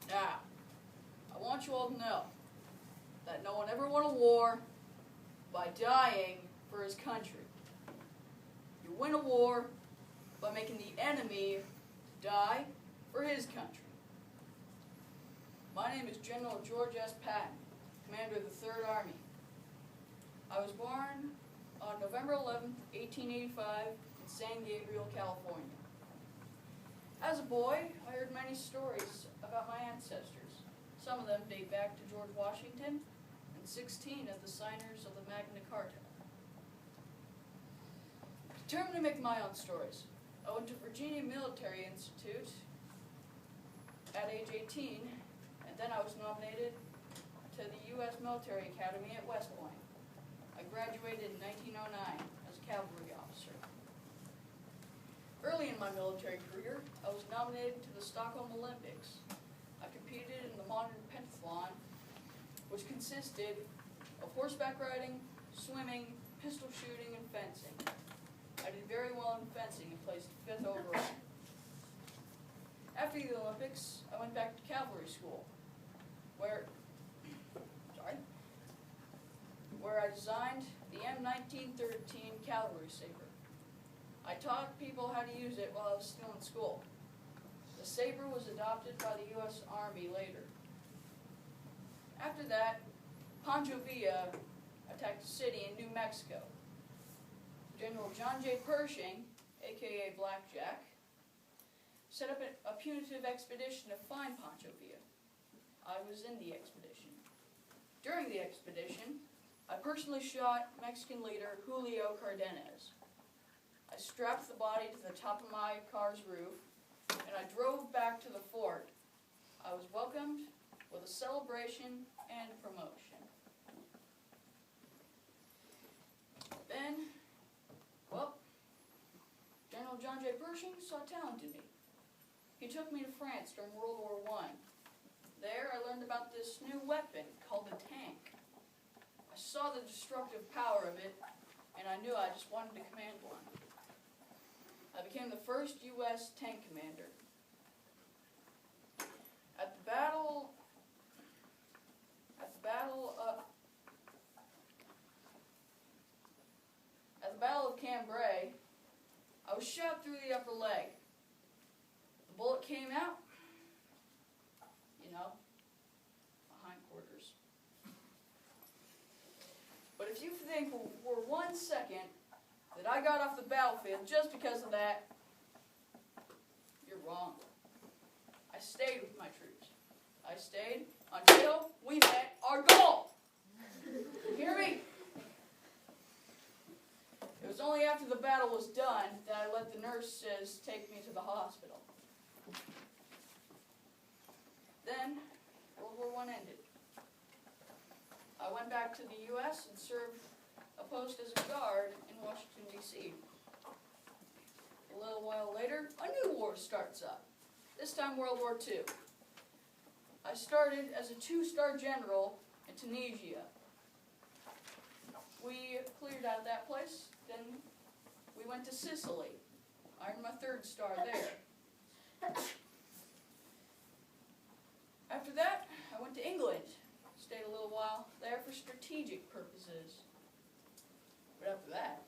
Now, I want you all to know that no one ever won a war by dying for his country. You win a war by making the enemy die for his country. My name is General George S. Patton, Commander of the 3rd Army. I was born on November 11, 1885 in San Gabriel, California. As a boy, I heard many stories about my ancestors. Some of them date back to George Washington and 16 of the signers of the Magna Carta. Determined to make my own stories, I went to Virginia Military Institute at age 18, and then I was nominated to the U.S. Military Academy at West Point. I graduated in 1909 as a cavalry officer. Early in my military career, I was nominated to the Stockholm Olympics. I competed in the modern pentathlon, which consisted of horseback riding, swimming, pistol shooting, and fencing. I did very well in fencing and placed 5th overall. After the Olympics, I went back to cavalry school, where I designed the M1913 cavalry saber. I taught people how to use it while I was still in school. The saber was adopted by the U.S. Army later. After that, Pancho Villa attacked a city in New Mexico. General John J. Pershing, aka Blackjack, set up a punitive expedition to find Pancho Villa. I was in the expedition. During the expedition, I personally shot Mexican leader Julio Cardenas. I strapped the body to the top of my car's roof, and I drove back to the fort. I was welcomed with a celebration and promotion. Then, General John J. Pershing saw talent in me. He took me to France during World War I. There, I learned about this new weapon called the tank. I saw the destructive power of it, and I knew I just wanted to command one. I became the first U.S. tank commander. At the Battle of Cambrai, I was shot through the upper leg. The bullet came out, my hindquarters. But if you think for 1 second that I got off the battlefield just because of that, you're wrong. I stayed with my troops. I stayed until we met our goal. You hear me? It was only after the battle was done that I let the nurses take me to the hospital. Then, World War I ended. I went back to the U.S. and served a post as a guard in Washington, D.C. A little while later, a new war starts up, this time World War II. I started as a 2-star general in Tunisia. We cleared out that place, then we went to Sicily. I earned my 3rd star there. After that, I went to England. Stayed a little while there for strategic purposes. But after that,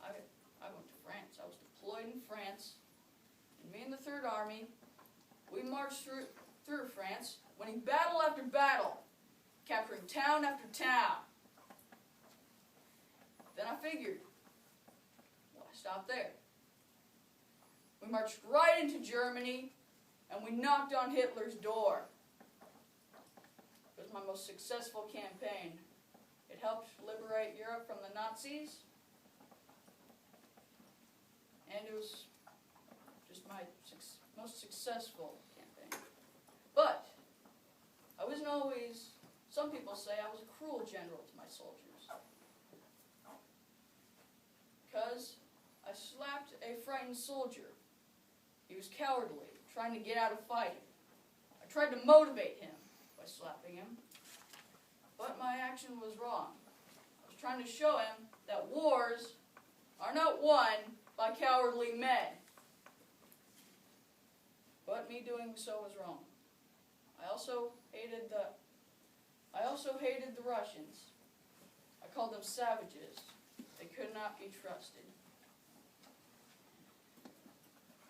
I went to France. I was deployed in France. And me and the 3rd Army, we marched through France, winning battle after battle, capturing town after town. Then I figured, why stop there? We marched right into Germany, and we knocked on Hitler's door. It was my most successful campaign. It helped liberate Europe from the Nazis, and it was just my most successful campaign. But I wasn't always, some people say I was a cruel general to my soldiers, because I slapped a frightened soldier. He was cowardly, trying to get out of fighting. I tried to motivate him by slapping him, but my action was wrong. I was trying to show him that wars are not won by cowardly men. But me doing so was wrong. I also hated the Russians. I called them savages. They could not be trusted.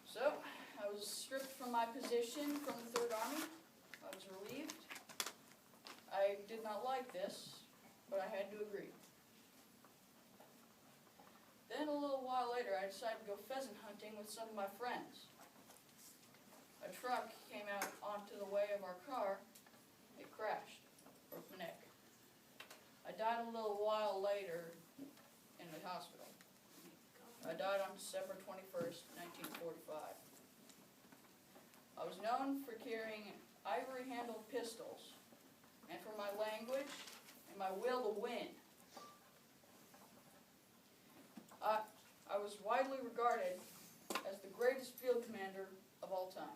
So, I was stripped from my position from the 3rd Army. I was relieved. I did not like this, but I had to agree. Then a little while later, I decided to go pheasant hunting with some of my friends. A truck came out onto the way of our car. It crashed, broke my neck. I died a little while later in the hospital. I died on December 21st, 1945. I was known for carrying ivory-handled pistols, and for my language and my will to win. I was widely regarded as the greatest field commander of all time.